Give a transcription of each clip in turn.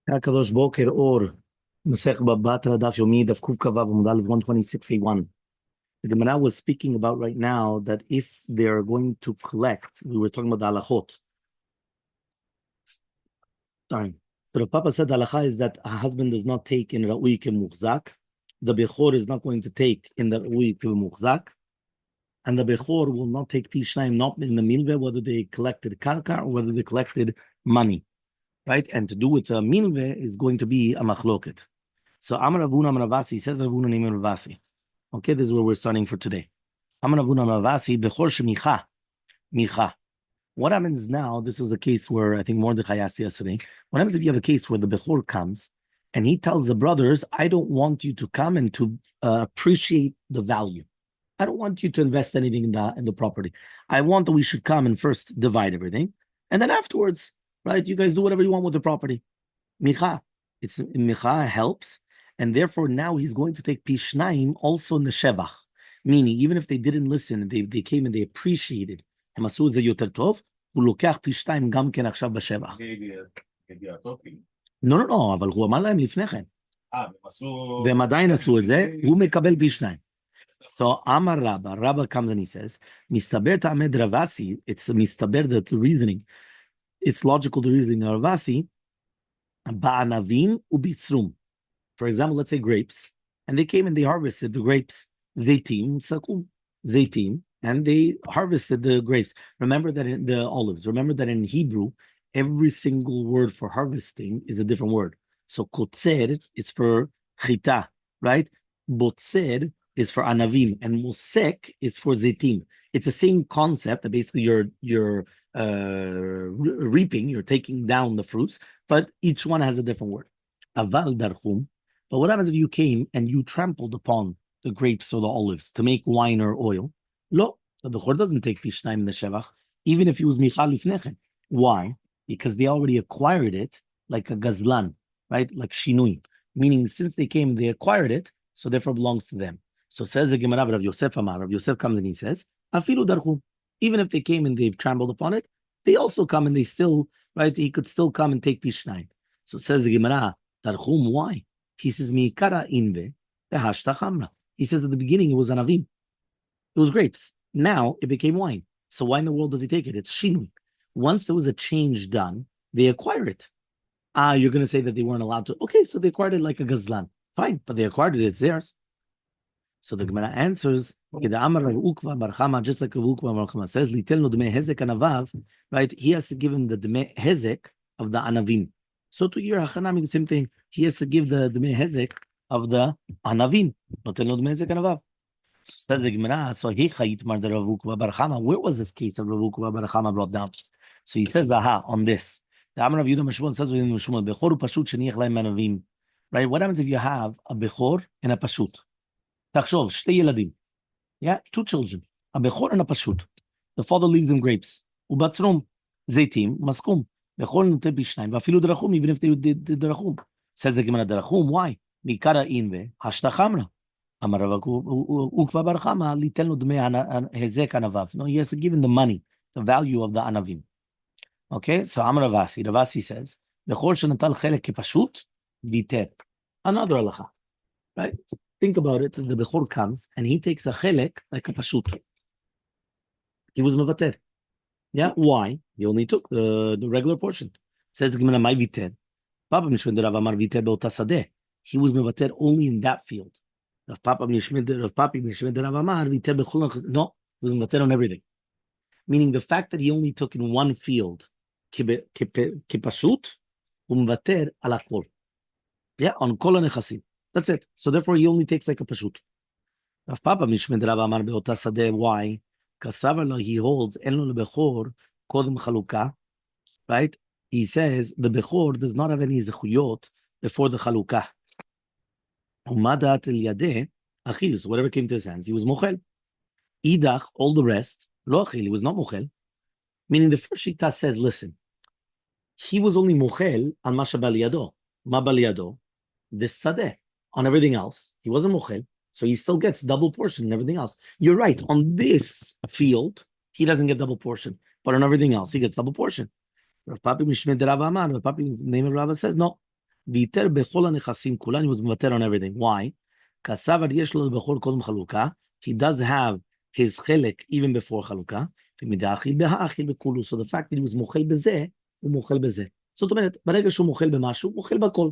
Hakadosh Boker or Masechet Batra Daf Yomi Daf Kuf Kavav Mudal 126a1. The Gemara was speaking about right now that if they are going to collect, we were talking about the halachot. Sorry. So the Papa said the halacha is that a husband does not take in Ra'ui Kemuchzak. The Bechor is not going to take in the Ra'ui Kemuchzak. And the Bechor will not take Pishnaim, not in the milveh, whether they collected karka or whether they collected money. Right? And to do with the milveh is going to be a machloket. So Amar Ravuna Amar Ravasi says Ravuna name Ravasi. Okay, this is where we're starting for today. Amar Ravuna Amar Ravasi Bechor Shemicha. Micha. What happens now? This was a case where I think Mordechai asked yesterday. What happens if you have a case where the Bechor comes and he tells the brothers, I don't want you to come and to appreciate the value. I don't want you to invest anything in the property. I want that we should come and first divide everything. And then afterwards, right, you guys do whatever you want with the property. Micha. Micha helps. And therefore now he's going to take Pishnaim also in the Shevach. Meaning, even if they didn't listen, they came and they appreciated. No, אבל הוא אמר להם לפני כן. והם עדיין עשו את זה, הוא מקבל פי שניים. So Amar Rabba comes and he says, Mistaber ta'amed Ravasi, it's Mistaber that the reasoning, it's logical the reasoning of Ravasi, ba'anavim ubitzrum. For example, let's say grapes, and they came and they harvested the grapes, zaitim, sakum, zaitim, and they harvested the grapes. Remember that in the olives, remember that in Hebrew, every single word for harvesting is a different word. So kotzer is for chita, right? Botzer is for anavim, and mosek is for zaitim. It's the same concept that basically you're reaping, you're taking down the fruits, but each one has a different word. Aval darchum. But what happens if you came and you trampled upon the grapes or the olives to make wine or oil? Lo, the Bechor doesn't take Pishnaim in the Shevach, even if he was Michal Lifnechem. Why? Because they already acquired it like a gazlan, right? Like shinui. Meaning, since they came, they acquired it, so therefore belongs to them. So says the Gemara, Rav Yosef Amar. Rav Yosef comes and he says, Afilu darchum. Even if they came and they've trampled upon it, they also come and they still, right? He could still come and take Pishnaim. So says the Gemara, darchum, why? He says, Miikara inve, hashta chamra. He says at the beginning it was anavim. It was grapes. Now it became wine. So why in the world does he take it? It's shinui. Once there was a change done, they acquire it. You're going to say that they weren't allowed to. Okay, so they acquired it like a gazlan. Fine, but they acquired it. It's theirs. So the Gemara answers, just like Rav Ukva says, right? He has to give him the dme hezek of the anavim. So to your Hachanami, the same thing. He has to give the dme hezek of the anavim. Says the Gemara, so where was this case of Rav Ukva Bar Chama brought down? So he says, on this. The Amar of Yudah Meshmon says within Meshmon, Bechor Pashut Sheniach Laim Anavim. Right? What happens if you have a Bechor and a Pashut? Tachshov, Shtei Yeladim. Yeah, two children. A Bechor and a Pashut. The father leaves them grapes. Ubatzrum, Zaitim, Maskum. Bechor Nute Bishnaim, Vafilu Drachum, even if they did Drachum. Says the Gemara, Drachum, why? Mikara Inve, Hashta Chamra. No, he has to give him the money, the value of the anavim. Okay, so Amar Ravasi says, another halacha, right? Think about it. The Bechor comes and he takes a chelek like a pashut. He was mevater. Yeah, why? He only took the regular portion. Says the Gemara, my viter. Papa Mishmed Rav Amar viter be'ota sadeh. He was mevater only in that field. Rav Papi Mishmed Rav Amar viter bechol. No, he was mevater on everything. Meaning the fact that he only took in one field, kipashut, mevater al hakol. Yeah, on kol hanechasim. That's it. So therefore, he only takes like a pashut. Rav Papa Mishmed Rav Amar be'ota sadeh. Why? Kasavar he holds eno lebechor kodem chalukah. Right? He says the bechor does not have any zechuyot before the chalukah. Umadat el yadeh achil. So whatever came to his hands, he was mochel. Idach, all the rest, lo achil. He was not mochel. Meaning the first shita says, listen, he was only mochel on masha bal yado. Ma bal yado, this sadeh. On everything else, he wasn't mochel, so he still gets double portion and everything else. You're right. On this field, he doesn't get double portion, but on everything else, he gets double portion. Rav Papi Mishmei de Rav Amar, Rav Papi's name of Rav says, no. Viter bechol hanechasim kulan, he was mevater on everything. Why? Kasavar yesh lo bechol kodem chaluka. He does have his chelek even before chaluka. So the fact that he was mochel bezeh, הוא mochel bezeh. זאת אומרת, ברגע שהוא mochel במשהו, mochel בכל.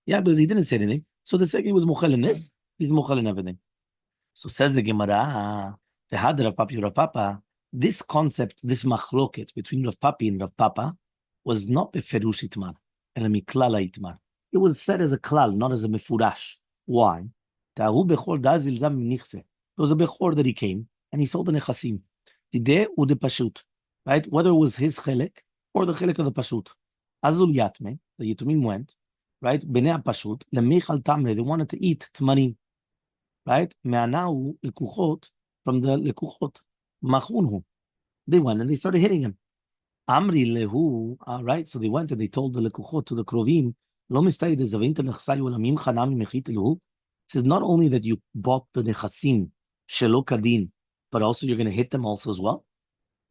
Yeah, because he didn't say anything. So the second he was mochel in this, he's mochel in everything. So says the Gemara, the had Rav Papi Rav Papa, this concept, this machloket between Rav Papi and Rav Papa was not beferush itmar, and a miklala itmar. It was said as a klal, not as a mefurash. Why? There was a bechor that he came and he sold the nechasim. Dideh ude pashut, right? Whether it was his chelek or the chelek of the pashut. Azul yatme, the yitumim went, right? Bnei pashut lemichal tamre. They wanted to eat tmanim. Right? Me'anau lekuchot, from the lekuchot. Machunhu. They went and they started hitting him. Amri lehu, right? So they went and they told the lekuchot, to the krovim, lo mistay de zavinta nechsayu lamim chanami mechit lehu. It says not only that you bought the nechasim shelo kadin, but also you're going to hit them also as well.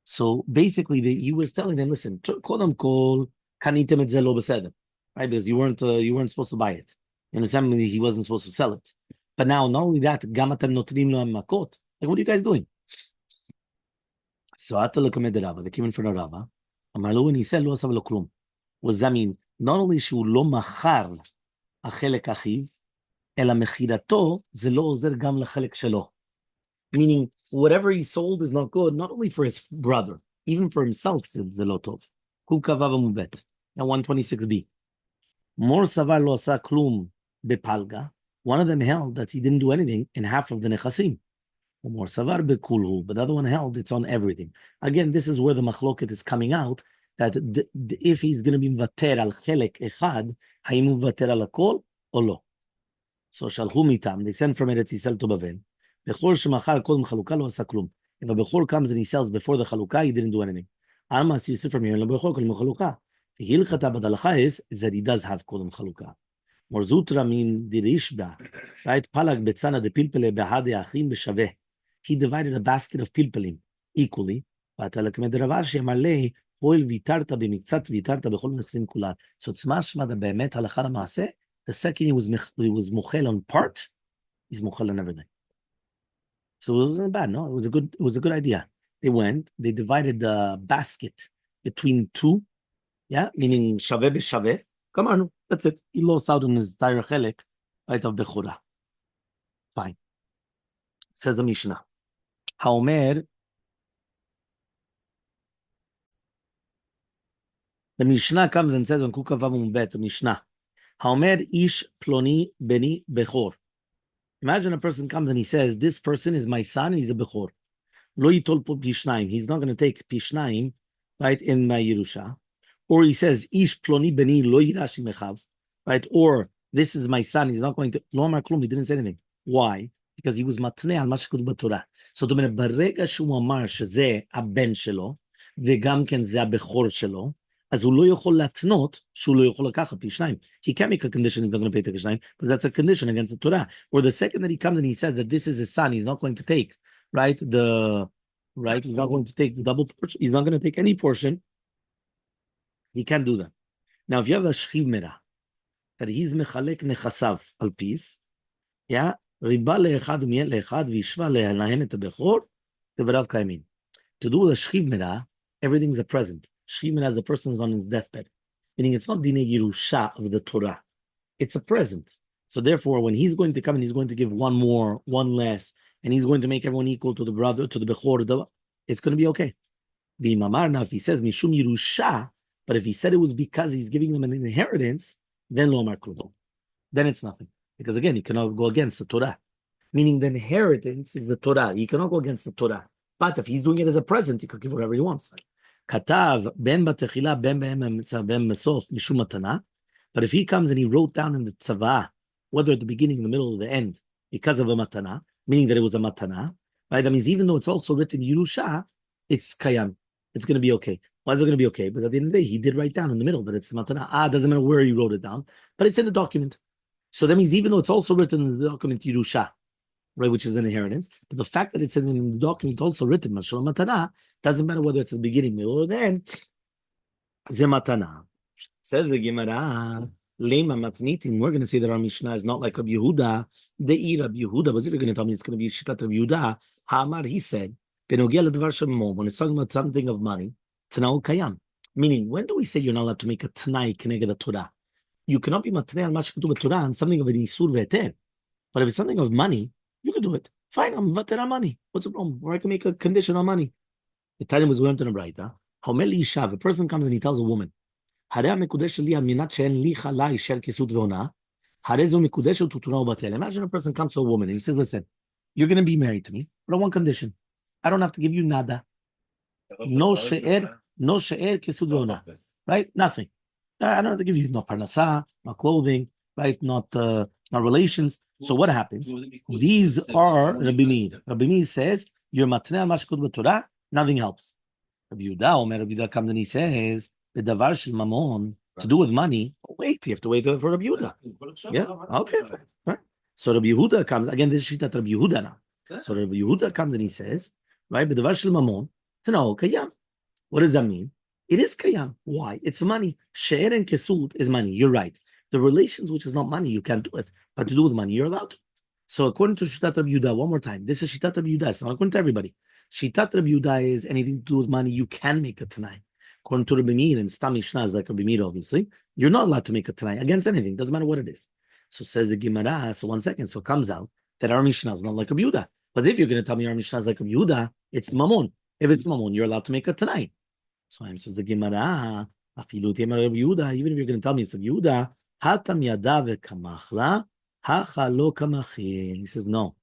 So basically, he was telling them, listen, kodam kol kanitem et ze lo beseder, right? Because you weren't supposed to buy it. You understand? He wasn't supposed to sell it. But now, not only that, gamatem notrim lo makot. Like, what are you guys doing? So Atalakamed Rava, they came in front of Rava. Amalu, and he said, lo asav lo klum. What does that mean? Not only shu lo machar achelek achiv, ela mechirato ze lo ozer gam lechelek shelo. Meaning, whatever he sold is not good, not only for his brother, even for himself, ze lo tov. Kul kavav amubet. Now 126b. Mor savar lo asa klum bepalga. One of them held that he didn't do anything in half of the nechasim. But the other one held it's on everything. Again, this is where the machloket is coming out, that if he's going to be mvater al chelek echad, haim mvater al akol or lo. So shalchu mitam, they sent from Eretz Yisrael to Bavel. Bechor shemachar kol chaluka lo asa klum. If a bechor comes and he sells before the chaluka, he didn't do anything. Alma, so you see from here, lo bechor kol chaluka. The hilchata badalacha is that he does have kol chaluka. Morzutra min dirishba, right? Palag betzana de pilpele behade achim b'shaveh. He divided a basket of pilpelim equally. So it's mashma that be'emet halacha l'maaseh. The second he was mochel on part, he's mochel on everything. So it wasn't bad, no? It was a good idea. They went, they divided the basket between two, yeah, meaning shaveh b'shaveh. Come on, that's it. He lost out on his entire chelek, right, of Bechora. Fine. Says the Mishnah. Haomer, the Mishnah comes and says on Kukavav Umbet, the Mishnah. Haomer ish ploni beni Bechor. Imagine a person comes and he says, this person is my son, he's a Bechor. Lo yitol po pishnaim. He's not going to take pishnaim, right, in my Yerusha. Or he says, ish ploni beni lo yirash mechav. Right? Or this is my son, he's not going to lo amar klum, he didn't say anything. Why? Because he was matneh al ma shekutub b'Torah. So זאת אומרת, ברגע שהוא אמר שזה הבן שלו, וגם כן זה הבכור שלו, אז הוא לא יכול להתנות שהוא לא יכול לקחת פי שניים. He can't make a condition he's not going to pay the שניים, but that's a condition against the Torah. Or the second that he comes and he says that this is his son, he's not going to take, right, he's not going to take the double portion, he's not going to take any portion, he can't do that. Now, if you have a shchiv merah, that he's mechalek nechasav al piv, yeah, riba le'echad u'miyet le'echad v'yishva le'anahen et ha'bechor devarav kaimin. To do a shchiv merah, everything's a present. Shchiv merah is the person who's on his deathbed, meaning it's not dinei Yerusha of the Torah, it's a present. So therefore, when he's going to come and he's going to give one more, one less, and he's going to make everyone equal to the brother, to the bechor, it's going to be okay. Now, if he says mishum Yerusha, but if he said it was because he's giving them an inheritance, then lo amar klum. Then it's nothing. Because again, he cannot go against the Torah. Meaning the inheritance is the Torah. He cannot go against the Torah. But if he's doing it as a present, he could give whatever he wants. Katav ben batechila ben ben mesof mishum matana. But if he comes and he wrote down in the tzavah, whether at the beginning, the middle, or the end, because of a matana, meaning that it was a matana, right? That means even though it's also written Yerusha, it's kayam. It's going to be okay. Why is it going to be okay? Because at the end of the day, he did write down in the middle that it's matana. Doesn't matter where he wrote it down, but it's in the document. So that means even though it's also written in the document Yerusha, right, which is an inheritance, but the fact that it's in the document also written Mashalom Matana, doesn't matter whether it's at the beginning, middle, or the end. Zematana. Says the Gemara, Lema matnitin. We're going to say that our Mishnah is not like Rabbi Yehuda. The Rabbi Yehuda, but if you're going to tell me it's going to be Shitat Rabbi Yehuda, Hamar, he said, when it's talking about something of money, Tanao Kayam. Meaning, when do we say you're not allowed to make a Tanai Keneged the Torah? You cannot be Matnei al Mashkatu Torah and something of an Isur Ve'eter. But if it's something of money, you can do it. Fine, I'm Vater on money. What's the problem? Or I can make a condition on money. The time was learned in a Braita. Homeli Ishav, a person comes and he tells a woman, Imagine a person comes to a woman and he says, listen, you're going to be married to me, but on one condition. I don't have to give you nada. No she'er kesud ve'ona. Right? Nothing. I don't have to give you no parnasa, no clothing, right? Not relations. So what happens? These are Rabbi Meir. Rabbi Meir says, you're matnei mashkud b'Torah, nothing helps. Rabbi Yehuda comes and he says, the davar shel mamon, to do with money, wait, you have to wait for Rabbi Yehuda. Yeah, okay, fine. Right. So Rabbi Yehuda comes, again, this is Shitat Rabbi Yehuda now. So Rabbi Yehuda comes and he says, right, the davar shel mamon, no, kayam. What does that mean? It is kayam. Why? It's money. She'er and kesud is money. You're right. The relations, which is not money, you can't do it. But to do with money, you're allowed to. So according to Shitat Rabbi Yehuda, one more time, this is Shitat Rabbi Yehuda. It's not according to everybody. Shitat Rabbi Yehuda is anything to do with money, you can make a tanai. According to Rabbi Meir and Stam Mishnah is like Rabbi Meir, obviously, you're not allowed to make a tanai against anything. Doesn't matter what it is. So says the Gemara. So 1 second. So it comes out that our Mishnah is not like Rabbi Yehuda. But if you're going to tell me our Mishnah is like Rabbi Yehuda, it's mamon. If it's mamon, you're allowed to make a tanai. So answers the Gemara. Even if you're going to tell me it's Rabbi Yehuda, hatam yada vekamachla hacha lo kamachil. He says no.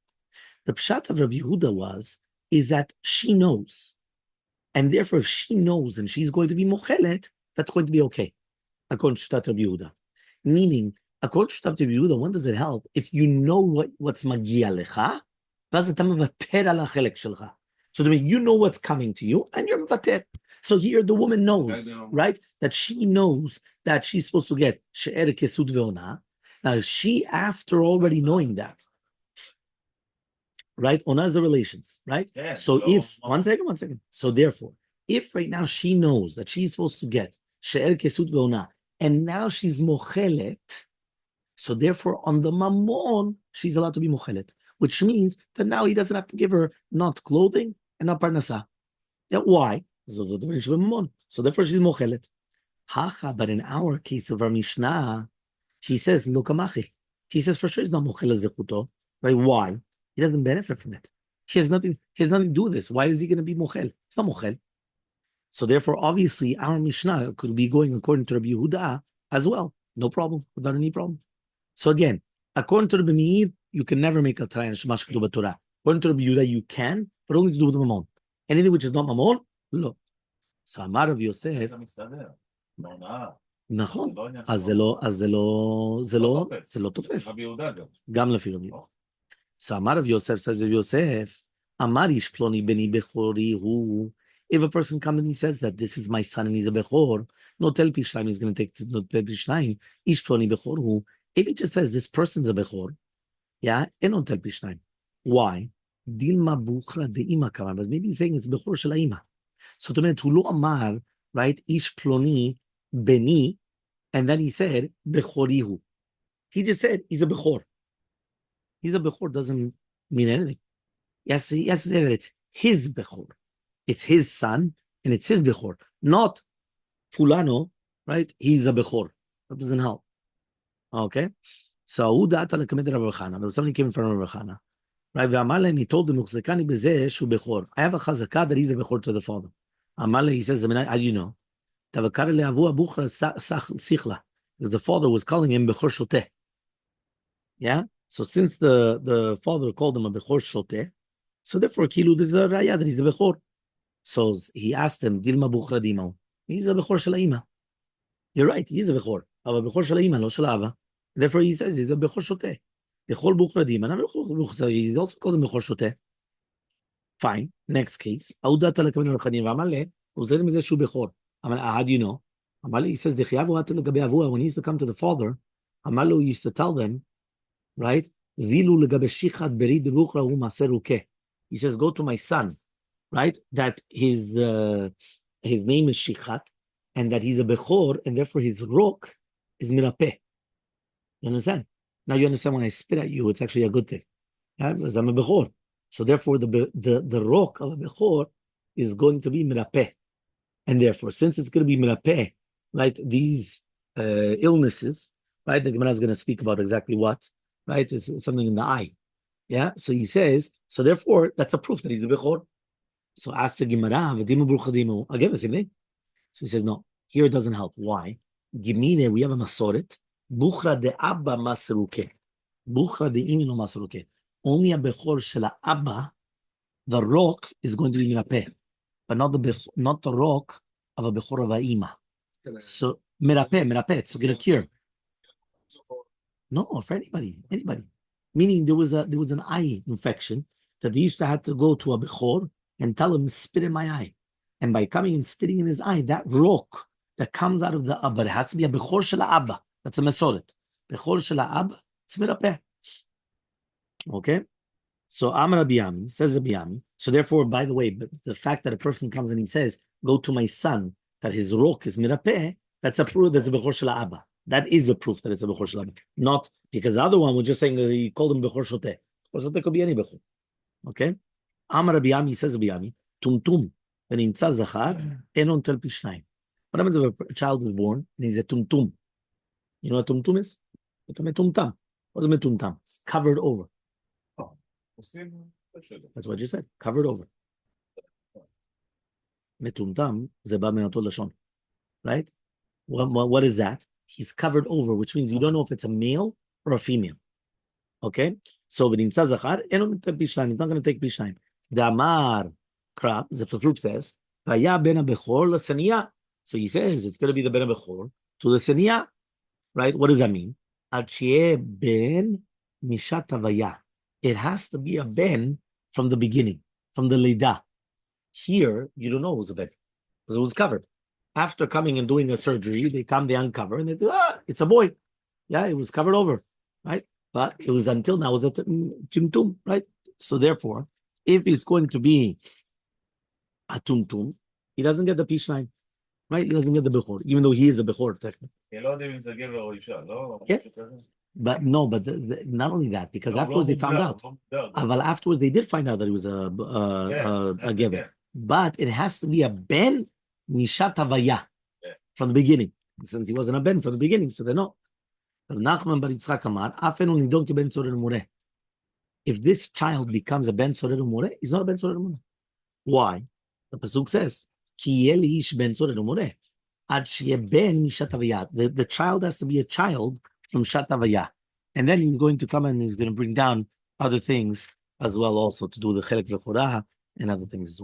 The pshat of Rabbi Yehuda is that she knows. And therefore, if she knows and she's going to be mochelet, that's going to be okay. According to Shtat Rabbi Yehuda. Meaning, according to Shtat Rabbi Yehuda, when does it help? If you know what's magia lecha, so you know what's coming to you, and you're mevater. So here the woman knows, right? That she knows that she's supposed to get she'er kesud ve'ona. Now, she, after already knowing that, right? Ona is the relations, right? Yeah, so if, one second. So therefore, if right now she knows that she's supposed to get she'er kesut ve'ona, and now she's mochelet, so therefore on the mamon, she's allowed to be mochelet, which means that now he doesn't have to give her not clothing and not parnasa. Yeah, why? So therefore she's mochelet. Hacha, but in our case of our Mishnah, he says, lokamachi. He says for sure he's not mochelet zechuto. Right? Why? He doesn't benefit from it. He has nothing to do with this. Why is he going to be mochel? It's not mochel. So therefore, obviously, our Mishnah could be going according to Rabbi Yehuda as well. No problem, without any problem. So again, according to Rabbi Meir, you can never make a try and shemash kedubat Torah. According to Rabbi Yehuda, you can, but only to do with mamon. Anything which is not mamon, no. So Amar of Yosef. נכון, אז זה לא תופס. גם לפי רבי יהודה. So Amar of Yosef says of Yosef, Amar ish ploni beni bechori hu. If a person comes and he says that this is my son and he's a bechor, no tel pishnaim, he's going to take no tel pishnaim, ish ploni bechor hu. If he just says this person's a bechor, yeah, and no tel pishnaim. Why? Dilma buchra de ima kaman, but maybe he's saying it's bechor shel ima. So to me, hu lo amar, right, ish ploni beni, and then he said bechori hu. He just said he's a bechor. He's a bechor doesn't mean anything. Yes, he has to say that it's his bechor. It's his son, and it's his bechor. Not fulano, right? He's a bechor. That doesn't help. Okay? So, there was somebody came in front of Rabbi Chana. Right? And he told him, I have a chazakah that he's a bechor to the father. Elmaleh, he says, how do you know? Because the father was calling him bechor shoteh. Yeah? So since the father called him a bechor shoteh, so therefore kilu this is a raya that he's a bechor. So he asked him, Dilma buchra dimau. He's a bechor shel ima. You're right, he's a bechor. Ava bechor shel ima, lo shel ava. Therefore he says he's a bechor shoteh. Bechor buchra dima. So he also called him bechor shoteh. Fine. Next case. Audat alakamin al-chanim v'amaleh. Uzelim is a shu bechor. How do you know? Elmaleh, he says, when he used to come to the father, Elmaleh used to tell them, right? Zilu legabeshichat berid buchra hu maserukeh. He says, go to my son, right? That his name is Shichat, and that he's a bechor, and therefore his rok is mirapeh. You understand? Now you understand when I spit at you, it's actually a good thing. Yeah, because I'm a bechor. So therefore, the rok of a bechor is going to be mirapeh. And therefore, since it's going to be mirapeh, right, these illnesses, right, the Gemara is going to speak about exactly what, right, it's something in the eye. Yeah, so he says, so therefore, that's a proof that he's a bechor. So ask the Gemara, again, the same thing. So he says, no, here it doesn't help. Why? Gimine, we have a masoret. Bukhra de abba masruke. Bukhra de imino masruke. Only a bechor shela abba, the rock is going to be mirapeh, but not the rock of a bechor of a ima. So mirapeh, it's going to cure. No, for anybody. Meaning there was an eye infection that they used to have to go to a bechor and tell him, spit in my eye. And by coming and spitting in his eye, that rock that comes out of the abba, it has to be a bechor shel abba. That's a mesoret. Bechor shel abba, it's mirapeh. Okay? So Amar Rabbi Yami, says Rabbi Yami. So therefore, by the way, but the fact that a person comes and he says, go to my son, that his rock is mirapeh, that's a proof that's a bechor shel abba. That is a proof that it's a bechor shel abba. Not because the other one was just saying he called him bechor shoteh. Bechor shoteh could be any bechor. Okay? Amar Rabbi Yami, says Rabbi Yami, tumtum, ונמצא זכר, אינו נוטל פי שניים. What happens if a child is born and he's a tumtum? You know what tumtum is? It's a metumtam. What's a metumtam? Covered over. Oh. That's what you said. Covered over. Metumtam זה בא מאותו לשון. Right? What is that? He's covered over, which means you don't know if it's a male or a female. Okay? So ונמצא זכר, אינו נוטל פי שניים. He's not going to take פי שניים. דאמר Krab, the pasuk says, "Vaya ben abechor l'saniya." So he says it's going to be the ben abechor to the saniya, right? What does that mean? Achie ben mishat havaya. It has to be a ben from the beginning, from the leida. Here, you don't know it was a ben because it was covered. After coming and doing a surgery, they uncover, and they do, it's a boy. Yeah, it was covered over, right? But it was until now, it was a tumtum, right? So therefore, if it's going to be a tumtum, he doesn't get the pishnayim, right? He doesn't get the bechor, even though he is a bechor technically. Yeah. But no, but not only that, because afterwards they found out. But afterwards they did find out that he was a gever. But it has to be a ben mishat havaya from the beginning, since he wasn't a ben from the beginning, so they know. If this child becomes a ben sorer umore, he's not a ben sorer umore. Why? The pasuk says, "Ki ish ben sorer umore." The child has to be a child from Shatavaya. And then he's going to come and he's going to bring down other things as well, also to do the Chelek V'Chorah and other things as well.